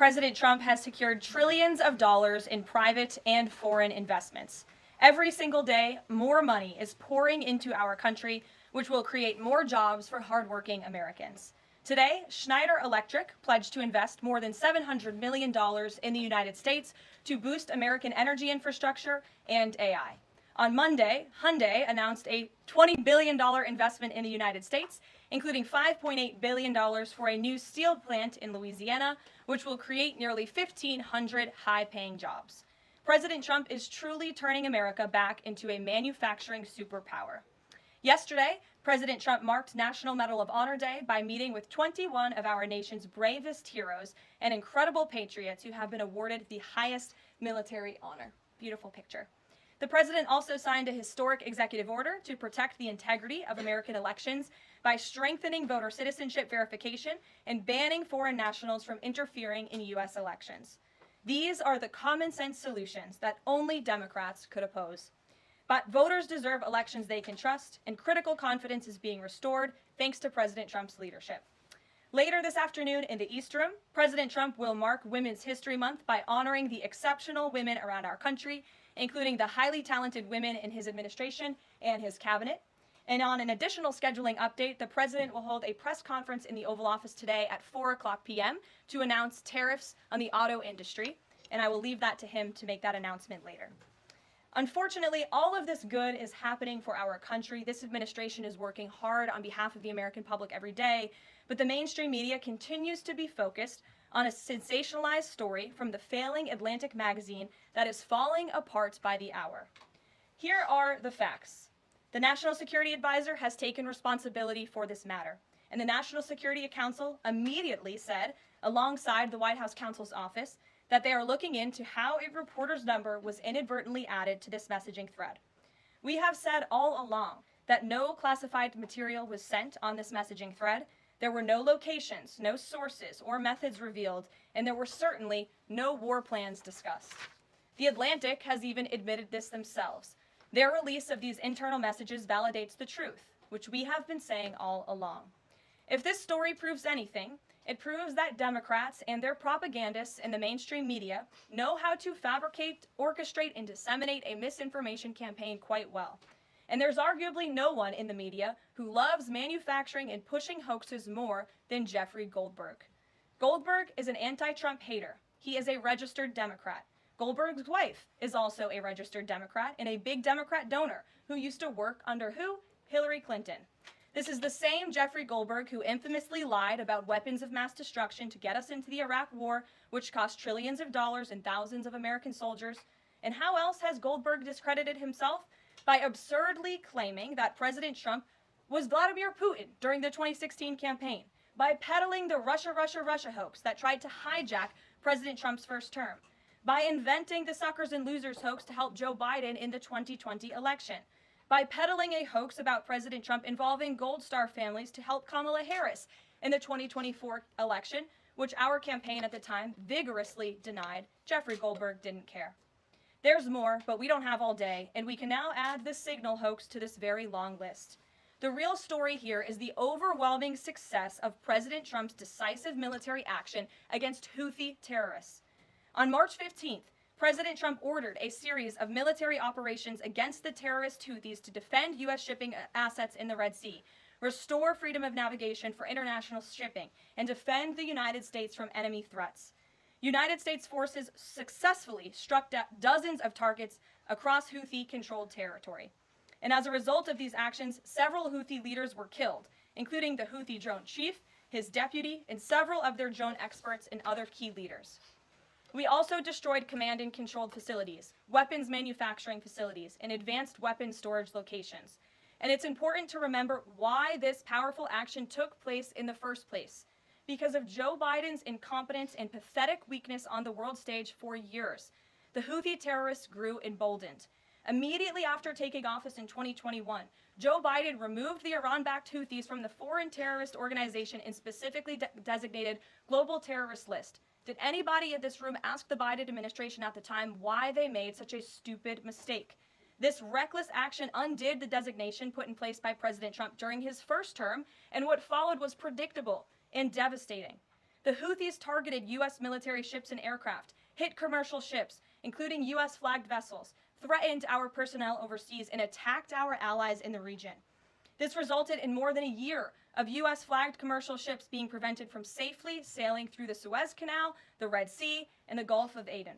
President Trump has secured trillions of dollars in private and foreign investments. Every single day, more money is pouring into our country, which will create more jobs for hardworking Americans. Today, Schneider Electric pledged to invest more than $700 million in the United States to boost American energy infrastructure and AI. On Monday, Hyundai announced a $20 billion investment in the United States, including $5.8 billion for a new steel plant in Louisiana, which will create nearly 1,500 high-paying jobs. President Trump is truly turning America back into a manufacturing superpower. Yesterday, President Trump marked National Medal of Honor Day by meeting with 21 of our nation's bravest heroes and incredible patriots who have been awarded the highest military honor. Beautiful picture. The president also signed a historic executive order to protect the integrity of American elections by strengthening voter citizenship verification and banning foreign nationals from interfering in U.S. elections. These are the common sense solutions that only Democrats could oppose. But voters deserve elections they can trust, and critical confidence is being restored thanks to President Trump's leadership. Later this afternoon in the East Room, President Trump will mark Women's History Month by honoring the exceptional women around our country, including the highly talented women in his administration and his cabinet. And on an additional scheduling update, the president will hold a press conference in the Oval Office today at 4 p.m. to announce tariffs on the auto industry, and I will leave that to him to make that announcement later. Unfortunately, all of this good is happening for our country. This administration is working hard on behalf of the American public every day, but the mainstream media continues to be focused on a sensationalized story from the failing Atlantic magazine that is falling apart by the hour. Here are the facts. The National Security Advisor has taken responsibility for this matter, and the National Security Council immediately said, alongside the White House counsel's office, that they are looking into how a reporter's number was inadvertently added to this messaging thread. We have said all along that no classified material was sent on this messaging thread. There were no locations, no sources, or methods revealed, and there were certainly no war plans discussed. The Atlantic has even admitted this themselves. Their release of these internal messages validates the truth, which we have been saying all along. If this story proves anything, it proves that Democrats and their propagandists in the mainstream media know how to fabricate, orchestrate, and disseminate a misinformation campaign quite well. And there's arguably no one in the media who loves manufacturing and pushing hoaxes more than Jeffrey Goldberg. Goldberg is an anti-Trump hater. He is a registered Democrat. Goldberg's wife is also a registered Democrat and a big Democrat donor who used to work under who? Hillary Clinton. This is the same Jeffrey Goldberg who infamously lied about weapons of mass destruction to get us into the Iraq War, which cost trillions of dollars and thousands of American soldiers. And how else has Goldberg discredited himself? By absurdly claiming that President Trump was Vladimir Putin during the 2016 campaign, by peddling the Russia hoax that tried to hijack President Trump's first term, by inventing the suckers and losers hoax to help Joe Biden in the 2020 election, by peddling a hoax about President Trump involving Gold Star families to help Kamala Harris in the 2024 election, which our campaign at the time vigorously denied. Jeffrey Goldberg didn't care. There's more, but we don't have all day, and we can now add the Signal hoax to this very long list. The real story here is the overwhelming success of President Trump's decisive military action against Houthi terrorists. On March 15th, President Trump ordered a series of military operations against the terrorist Houthis to defend U.S. shipping assets in the Red Sea, restore freedom of navigation for international shipping, and defend the United States from enemy threats. United States forces successfully struck dozens of targets across Houthi-controlled territory. And as a result of these actions, several Houthi leaders were killed, including the Houthi drone chief, his deputy, and several of their drone experts and other key leaders. We also destroyed command and controlled facilities, weapons manufacturing facilities, and advanced weapons storage locations. And it's important to remember why this powerful action took place in the first place. Because of Joe Biden's incompetence and pathetic weakness on the world stage for years, the Houthi terrorists grew emboldened. Immediately after taking office in 2021, Joe Biden removed the Iran-backed Houthis from the foreign terrorist organization and specifically designated global terrorist list. Did anybody in this room ask the Biden administration at the time why they made such a stupid mistake? This reckless action undid the designation put in place by President Trump during his first term, and what followed was predictable and devastating. The Houthis targeted U.S. military ships and aircraft, hit commercial ships, including U.S. flagged vessels, threatened our personnel overseas, and attacked our allies in the region. This resulted in more than a year of U.S. flagged commercial ships being prevented from safely sailing through the Suez Canal, the Red Sea, and the Gulf of Aden.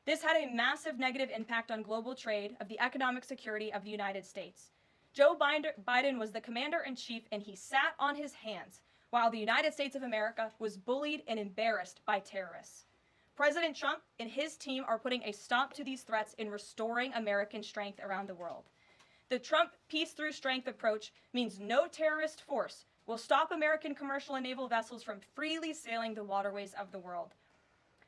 This had a massive negative impact on global trade of the economic security of the United States. Joe Biden was the commander-in-chief, and he sat on his hands while the United States of America was bullied and embarrassed by terrorists. President Trump and his team are putting a stop to these threats and restoring American strength around the world. The Trump peace through strength approach means no terrorist force will stop American commercial and naval vessels from freely sailing the waterways of the world.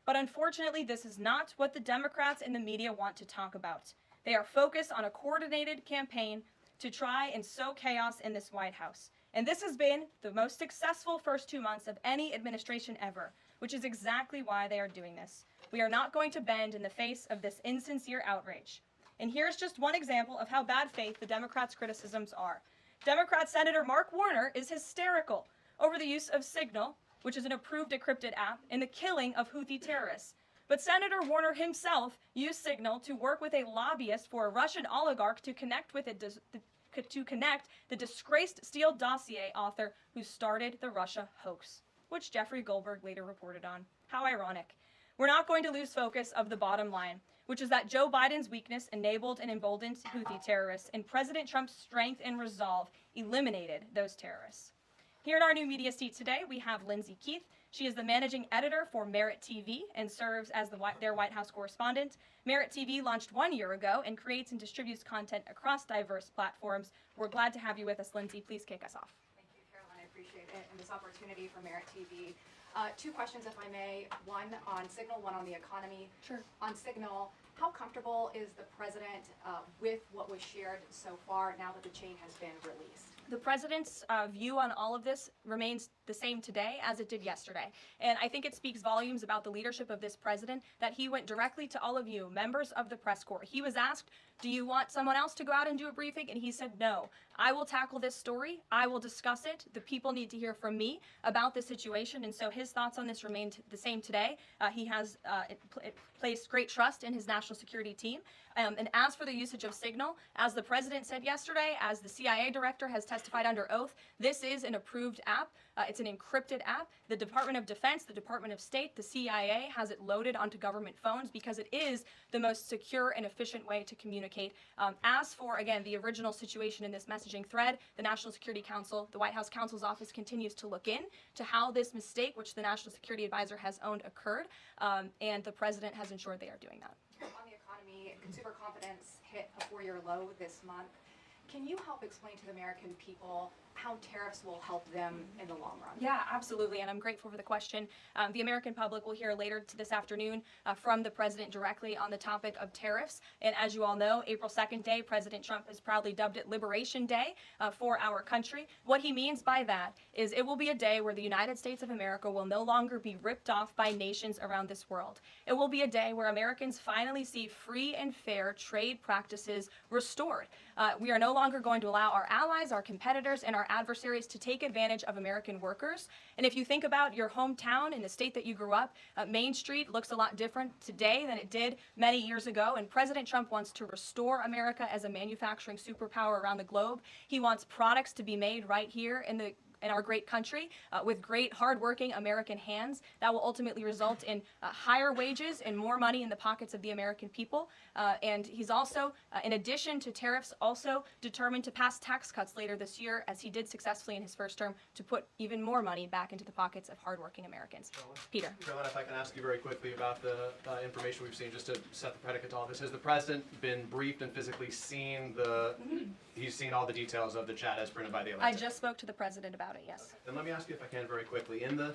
But unfortunately, this is not what the Democrats and the media want to talk about. They are focused on a coordinated campaign to try and sow chaos in this White House. And this has been the most successful first 2 months of any administration ever, which is exactly why they are doing this. We are not going to bend in the face of this insincere outrage. And here's just one example of how bad faith the Democrats' criticisms are. Democrat Senator Mark Warner is hysterical over the use of Signal, which is an approved decrypted app, in the killing of Houthi terrorists. But Senator Warner himself used Signal to work with a lobbyist for a Russian oligarch to connect the disgraced Steele dossier author who started the Russia hoax, which Jeffrey Goldberg later reported on. How ironic. We're not going to lose focus of the bottom line, which is that Joe Biden's weakness enabled and emboldened Houthi terrorists, and President Trump's strength and resolve eliminated those terrorists. Here in our new media seat today, we have Lindsay Keith. She is the managing editor for Merit TV and serves as their White House correspondent. Merit TV launched 1 year ago and creates and distributes content across diverse platforms. We're glad to have you with us, Lindsay. Please kick us off. Thank you, Caroline. I appreciate it and this opportunity for Merit TV. 2 questions, if I may. One on Signal, one on the economy. Sure. On Signal, how comfortable is the president with what was shared so far now that the chain has been released? The president's view on all of this remains the same today as it did yesterday. And I think it speaks volumes about the leadership of this president that he went directly to all of you, members of the press corps. He was asked, do you want someone else to go out and do a briefing? And he said, no, I will tackle this story. I will discuss it. The people need to hear from me about this situation. And so his thoughts on this remained the same today. He has placed great trust in his national security team. And as for the usage of Signal, as the president said yesterday, as the CIA director has testified under oath, this is an approved app. It's an encrypted app. The Department of Defense, the Department of State, the CIA has it loaded onto government phones because it is the most secure and efficient way to communicate. As for, again, the original situation in this messaging thread, the National Security Council, the White House counsel's office continues to look in to how this mistake, which the National Security Advisor has owned, occurred, and the president has ensured they are doing that. On the economy, consumer confidence hit a 4-year low this month. Can you help explain to the American people how tariffs will help them in the long run? Yeah, absolutely, and I'm grateful for the question. The American public will hear later this afternoon from the president directly on the topic of tariffs. And as you all know, April 2nd day, President Trump has proudly dubbed it Liberation Day for our country. What he means by that is it will be a day where the United States of America will no longer be ripped off by nations around this world. It will be a day where Americans finally see free and fair trade practices restored. We are no longer going to allow our allies, our competitors, and our adversaries to take advantage of American workers. And if you think about your hometown and the state that you grew up, Main Street looks a lot different today than it did many years ago. And President Trump wants to restore America as a manufacturing superpower around the globe. He wants products to be made right here in our great country with great, hardworking American hands. That will ultimately result in higher wages and more money in the pockets of the American people. And he's also, in addition to tariffs, also determined to pass tax cuts later this year, as he did successfully in his first term, to put even more money back into the pockets of hardworking Americans. Peter. Caroline, if I can ask you very quickly about the information we've seen, just to set the predicate to all this. Has the president been briefed and physically seen he's seen all the details of the chat as printed by the Atlantic? I just spoke to the president about it, yes. Okay. Then let me ask you, if I can, very quickly. In the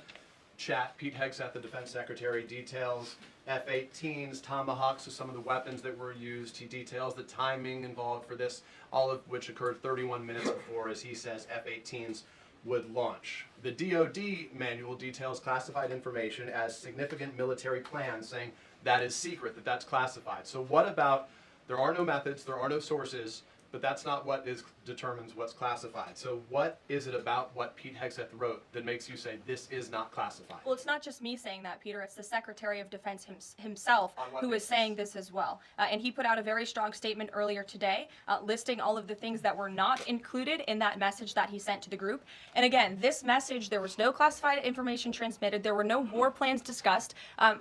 chat, Pete Hegseth, the defense secretary, details F-18s, Tomahawks, so some of the weapons that were used. He details the timing involved for this, all of which occurred 31 minutes before, as he says, F-18s would launch. The DoD manual details classified information as significant military plans, saying that is secret, that's classified. So what about, there are no methods, there are no sources, but that's not what determines what's classified. So what is it about what Pete Hegseth wrote that makes you say this is not classified? Well, it's not just me saying that, Peter. It's the Secretary of Defense himself who is saying this as well. And he put out a very strong statement earlier today listing all of the things that were not included in that message that he sent to the group. And again, this message, there was no classified information transmitted. There were no war plans discussed.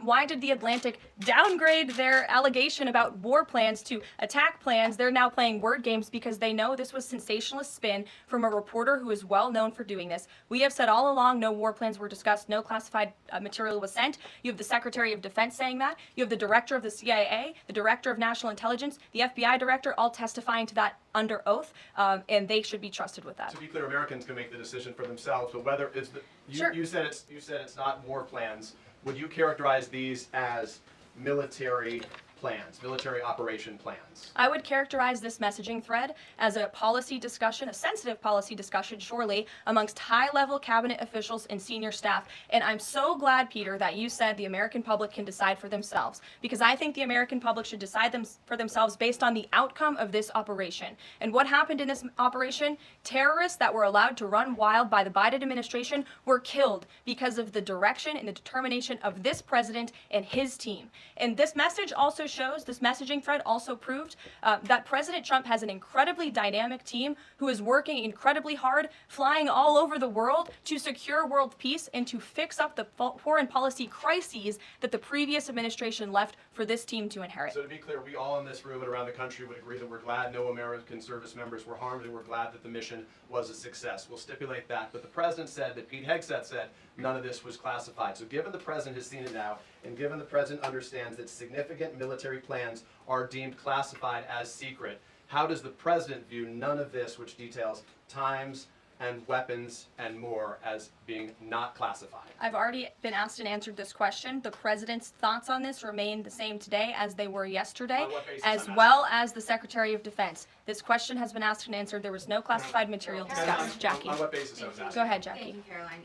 Why did the Atlantic downgrade their allegation about war plans to attack plans? They're now playing word games because they know this was sensationalist spin from a reporter who is well known for doing this. We have said all along no war plans were discussed, no classified material was sent. You have the Secretary of Defense saying that. You have the Director of the CIA, the Director of National Intelligence, the FBI Director, all testifying to that under oath, and they should be trusted with that. To be clear, Americans can make the decision for themselves, but whether it's Sure. you said it's not war plans. Would you characterize these as military plans, military operation plans? I would characterize this messaging thread as a policy discussion, a sensitive policy discussion, surely, amongst high-level cabinet officials and senior staff. And I'm so glad, Peter, that you said the American public can decide for themselves, because I think the American public should decide for themselves based on the outcome of this operation. And what happened in this operation? Terrorists that were allowed to run wild by the Biden administration were killed because of the direction and the determination of this president and his team. And this message also shows, this messaging thread also proved that President Trump has an incredibly dynamic team who is working incredibly hard, flying all over the world to secure world peace and to fix up the foreign policy crises that the previous administration left for this team to inherit. So to be clear, we all in this room and around the country would agree that we're glad no American service members were harmed and we're glad that the mission was a success. We'll stipulate that. But the president said that Pete Hegseth said none of this was classified. So given the president has seen it now, and given the president understands that significant military plans are deemed classified as secret, how does the president view none of this, which details times and weapons and more, as being not classified? I've already been asked and answered this question. The president's thoughts on this remain the same today as they were yesterday, On what basis, as I'm well as the Secretary of Defense. This question has been asked and answered. There was no classified material On- discussed. Jackie. On what basis I was asking? Go ahead, Jackie. Thank you, Caroline.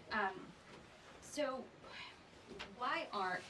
So why aren't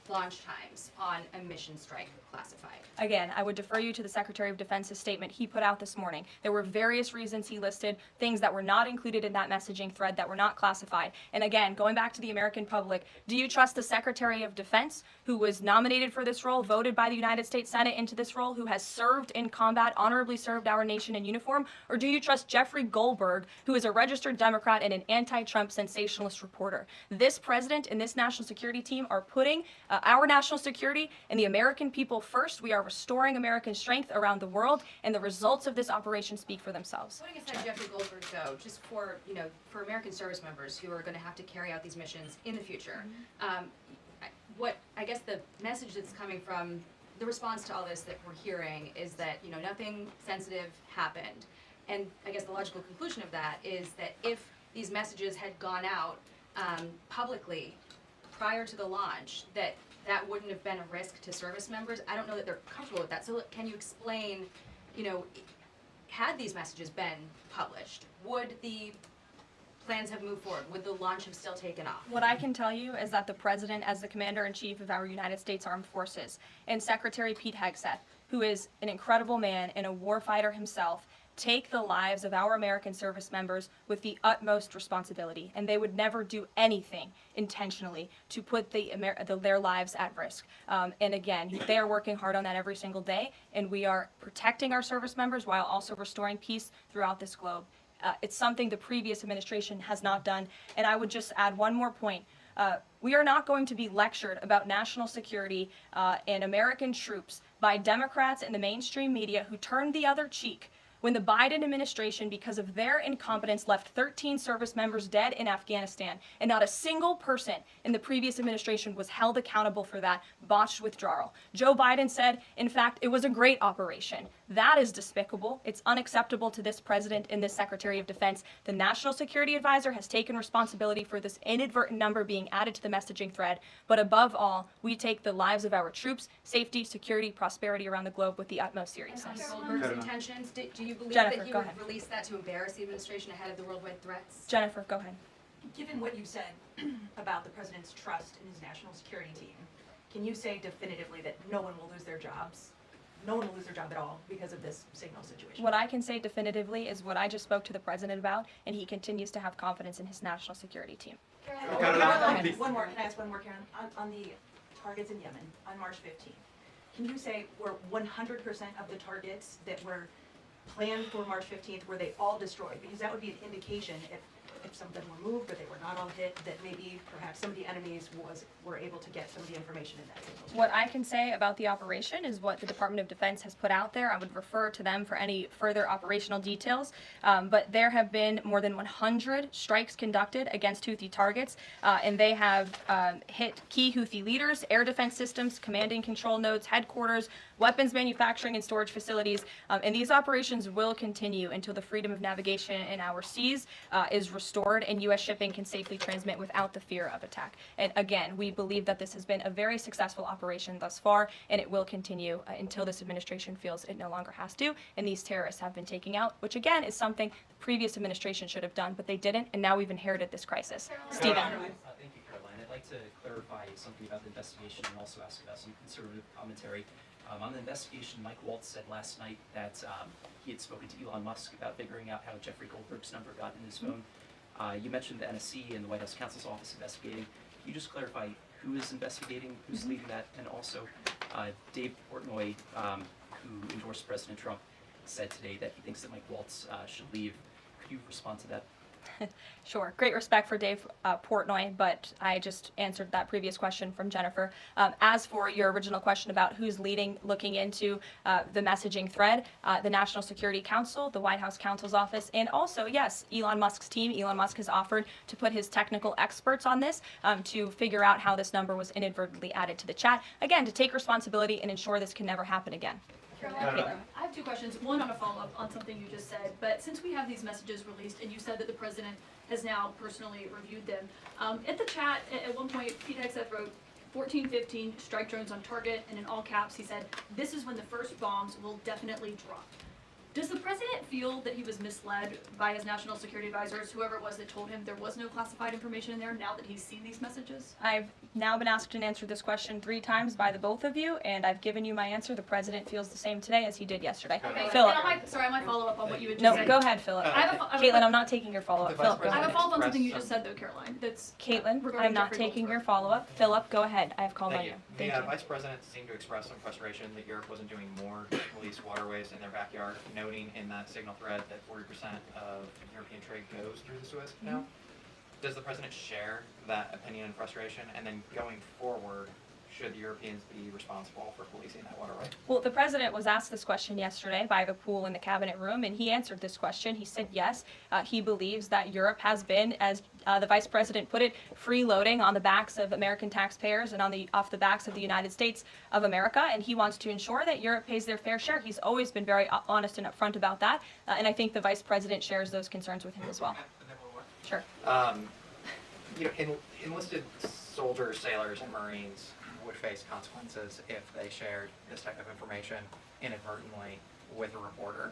launch times on a mission strike classified? Again, I would defer you to the Secretary of Defense's statement he put out this morning. There were various reasons he listed, things that were not included in that messaging thread that were not classified. And again, going back to the American public, do you trust the Secretary of Defense, who was nominated for this role, voted by the United States Senate into this role, who has served in combat, honorably served our nation in uniform? Or do you trust Jeffrey Goldberg, who is a registered Democrat and an anti-Trump sensationalist reporter? This president and this national security team are putting our national security and the American people first. We are restoring American strength around the world, and the results of this operation speak for themselves. Putting aside Jeffrey Goldberg, though, just for for American service members who are going to have to carry out these missions in the future, what I guess the message that's coming from the response to all this that we're hearing is that nothing sensitive happened, and I guess the logical conclusion of that is that if these messages had gone out publicly prior to the launch, that wouldn't have been a risk to service members. I don't know that they're comfortable with that. So can you explain, had these messages been published, would the plans have moved forward? Would the launch have still taken off? What I can tell you is that the President, as the Commander-in-Chief of our United States Armed Forces, and Secretary Pete Hegseth, who is an incredible man and a warfighter himself, take the lives of our American service members with the utmost responsibility, and they would never do anything intentionally to put their lives at risk. And again, they are working hard on that every single day, and we are protecting our service members while also restoring peace throughout this globe. It's something the previous administration has not done. And I would just add one more point. We are not going to be lectured about national security and American troops by Democrats and the mainstream media who turned the other cheek when the Biden administration, because of their incompetence, left 13 service members dead in Afghanistan, and not a single person in the previous administration was held accountable for that botched withdrawal. Joe Biden said, in fact, it was a great operation. That is despicable. It's unacceptable to this president and this Secretary of Defense. The National Security Advisor has taken responsibility for this inadvertent number being added to the messaging thread, but above all, we take the lives of our troops, safety, security, prosperity around the globe with the utmost seriousness. Goldberg's intentions, do you believe Jennifer, that he go would ahead. release that to embarrass the administration ahead of the worldwide threats? Jennifer, go ahead. Given what you said about the president's trust in his national security team, can you say definitively that no one will lose their jobs? no one will lose their job at all because of this signal situation. What I can say definitively is what I just spoke to the president about, and he continues to have confidence in his national security team. One more, can I ask one more, Karen? On the targets in Yemen on March 15th, can you say were 100% of the targets that were planned for March 15th, were they all destroyed? Because that would be an indication if some of them were moved or they were not all hit, that maybe perhaps some of the enemies were able to get some of the information in that signal. What I can say about the operation is what the Department of Defense has put out there. I would refer to them for any further operational details. But there have been more than 100 strikes conducted against Houthi targets, and they have hit key Houthi leaders, air defense systems, command and control nodes, headquarters, weapons manufacturing and storage facilities. And these operations will continue until the freedom of navigation in our seas is restored and U.S. shipping can safely transmit without the fear of attack. And again, we believe that this has been a very successful operation thus far, and it will continue until this administration feels it no longer has to, and these terrorists have been taken out, which again is something the previous administration should have done, but they didn't, and now we've inherited this crisis. Stephen. Thank you, Caroline. I'd like to clarify something about the investigation and also ask about some conservative commentary. On the investigation, Mike Waltz said last night that he had spoken to Elon Musk about figuring out how Jeffrey Goldberg's number got in his phone. You mentioned the NSC and the White House counsel's office investigating. Can you just clarify who is investigating, who's leading that, and also Dave Portnoy, who endorsed President Trump, said today that he thinks that Mike Waltz should leave. Could you respond to that? Sure. Great respect for Dave Portnoy, but I just answered that previous question from Jennifer. As for your original question about who's looking into the messaging thread, the National Security Council, the White House counsel's office, and also, yes, Elon Musk's team. Elon Musk has offered to put his technical experts on this to figure out how this number was inadvertently added to the chat. Again, to take responsibility and ensure this can never happen again. Caroline, I have two questions. One on a follow-up on something you just said. But since we have these messages released, and you said that the president has now personally reviewed them, at the chat at one point, Pete Hegseth wrote 1415 strike drones on target, and in all caps he said, "This is when the first bombs will definitely drop." Does the president feel that he was misled by his national security advisors, whoever it was that told him there was no classified information in there, now that he's seen these messages? I've now been asked and answered this question 3 times by the both of you, and I've given you my answer. The president feels the same today as he did yesterday. Okay, Philip. I might follow up on what you had just No, said. go ahead, Philip. Caitlin, I'm not taking your follow-up. Philip, go I have ahead. a follow-up on something you just said, though, Caroline. That's Caitlin, regarding I'm not Jeffrey taking Goldberg. your follow-up. Philip, go ahead. I have called on Thank you. you. Thank The you. Vice President seemed to express some frustration that Europe wasn't doing more to police waterways in their backyard, noting in that signal thread that 40% of European trade goes through the Suez Canal. Does the President share that opinion and frustration? And then going forward, should the Europeans be responsible for policing that waterway? Well, the president was asked this question yesterday by the pool in the cabinet room, and he answered this question. He said yes, he believes that Europe has been, as the vice president put it, freeloading on the backs of American taxpayers and off the backs of the United States of America, and he wants to ensure that Europe pays their fair share. He's always been very honest and upfront about that, and I think the vice president shares those concerns with him as well. And then one more. Sure. Enlisted soldiers, sailors, and Marines would face consequences if they shared this type of information inadvertently with a reporter.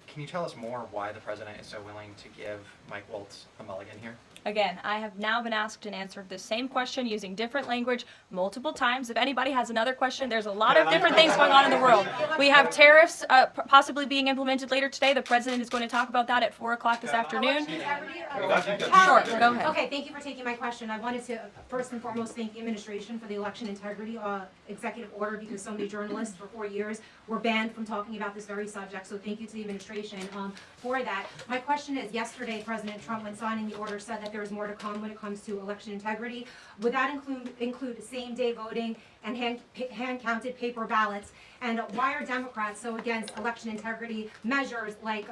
Can you tell us more why the President is so willing to give Mike Waltz a mulligan here? Again, I have now been asked and answered the same question using different language multiple times. If anybody has another question, there's a lot of different things going on in the world. We have tariffs possibly being implemented later today. The president is going to talk about that at 4 o'clock this afternoon. Sure, go ahead. Okay, thank you for taking my question. I wanted to first and foremost thank the administration for the election integrity executive order, because so many journalists for 4 years were banned from talking about this very subject. So thank you to the administration for that. My question is, yesterday President Trump, when signing the order, said that there is more to come when it comes to election integrity. Would that include same-day voting and hand-counted paper ballots? And why are Democrats so against election integrity measures like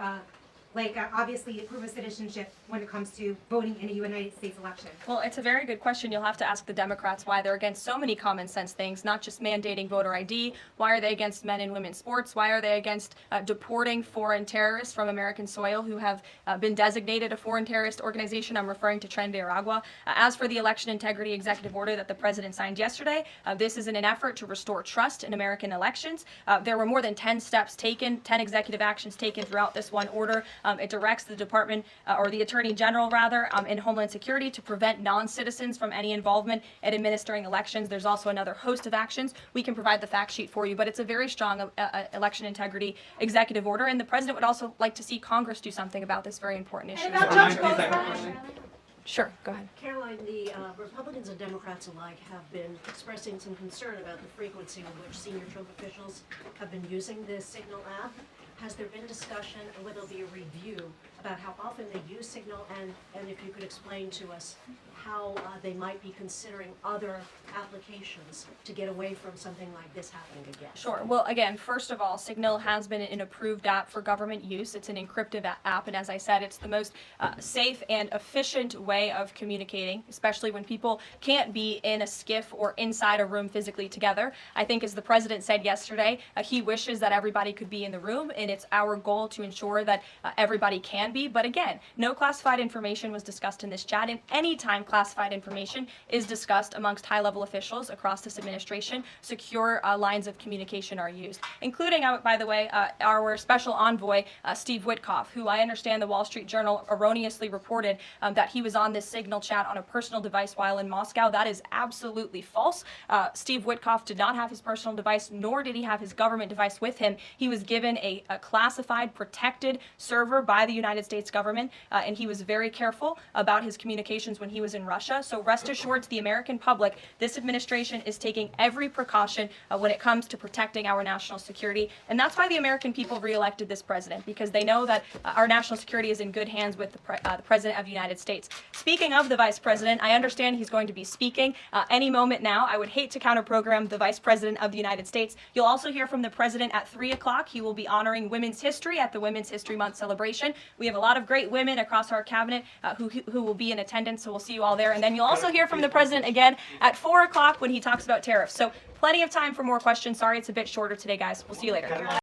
obviously proof of citizenship when it comes to voting in a United States election? Well, it's a very good question. You'll have to ask the Democrats why they're against so many common sense things, not just mandating voter ID. Why are they against men and women's sports? Why are they against deporting foreign terrorists from American soil who have been designated a foreign terrorist organization? I'm referring to Tren de Aragua. As for the election integrity executive order that the president signed yesterday, this is in an effort to restore trust in American elections. There were more than 10 steps taken, 10 executive actions taken throughout this one order. It directs the Department, or the Attorney General rather, in Homeland Security to prevent non-citizens from any involvement in administering elections. There's also another host of actions. We can provide the fact sheet for you, but it's a very strong election integrity executive order, and the president would also like to see Congress do something about this very important issue. Sure, go ahead. Caroline, the Republicans and Democrats alike have been expressing some concern about the frequency with which senior Trump officials have been using this Signal app. Has there been discussion, or will there be a review about how often they use Signal, and if you could explain to us how they might be considering other applications to get away from something like this happening again? Sure. Well, again, first of all, Signal has been an approved app for government use. It's an encrypted app, and as I said, it's the most safe and efficient way of communicating, especially when people can't be in a skiff or inside a room physically together. I think, as the president said yesterday, he wishes that everybody could be in the room, and it's our goal to ensure that everybody can be. But again, no classified information was discussed in this chat, and any time classified information is discussed amongst high-level officials across this administration, secure lines of communication are used, including, by the way, our special envoy, Steve Witkoff, who I understand the Wall Street Journal erroneously reported that he was on this Signal chat on a personal device while in Moscow. That is absolutely false. Steve Witkoff did not have his personal device, nor did he have his government device with him. He was given a classified, protected server by the United States government, and he was very careful about his communications when he was in Russia. So rest assured to the American public, this administration is taking every precaution when it comes to protecting our national security. And that's why the American people reelected this president, because they know that our national security is in good hands with the President of the United States. Speaking of the Vice President, I understand he's going to be speaking any moment now. I would hate to counter-program the Vice President of the United States. You'll also hear from the President at 3 o'clock. He will be honoring Women's History at the Women's History Month celebration. We have a lot of great women across our cabinet who will be in attendance, so we'll see you all there. And then you'll also hear from the President again at 4 o'clock when he talks about tariffs. So plenty of time for more questions. Sorry it's a bit shorter today, guys. We'll see you later.